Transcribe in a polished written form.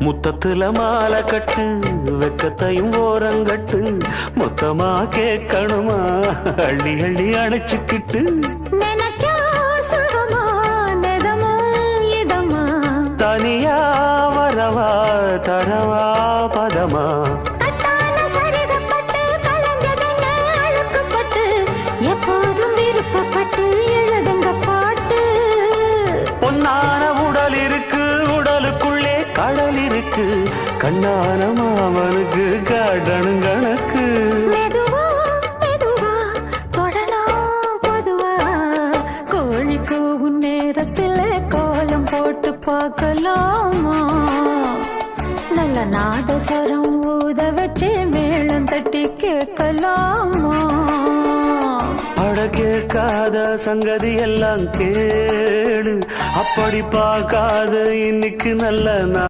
முத்தத்துல மாலை கட்டு வெக்கத்தையும் ஓரங்கட்டு மொத்தமா கேட்கணுமா அள்ளி அள்ளி அணைச்சுக்கிட்டு தனியா வரவா தரவா பதமா எப்போதும் விருப்பப்பட்டு எழுதுங்க பாட்டு பொன்னான உடல் இருக்கு உடலுக்குள்ளே கடல் இருக்கு கண்ணான மாமனுக்கு காடணும் கணக்கு மெதுவா மெதுவா தொடலாம் பொதுவா கோழி கூவும் நேரத்தில் கோலம் போட்டு பார்க்கலாமா நல்ல நாதஸ்வரம் ஊத வச்சு மேளம் தட்டி கேட்கலாமா அட கேட்காத சங்கதி எல்லாம் கேடு அப்படி பார்க்காத இன்னைக்கு நல்ல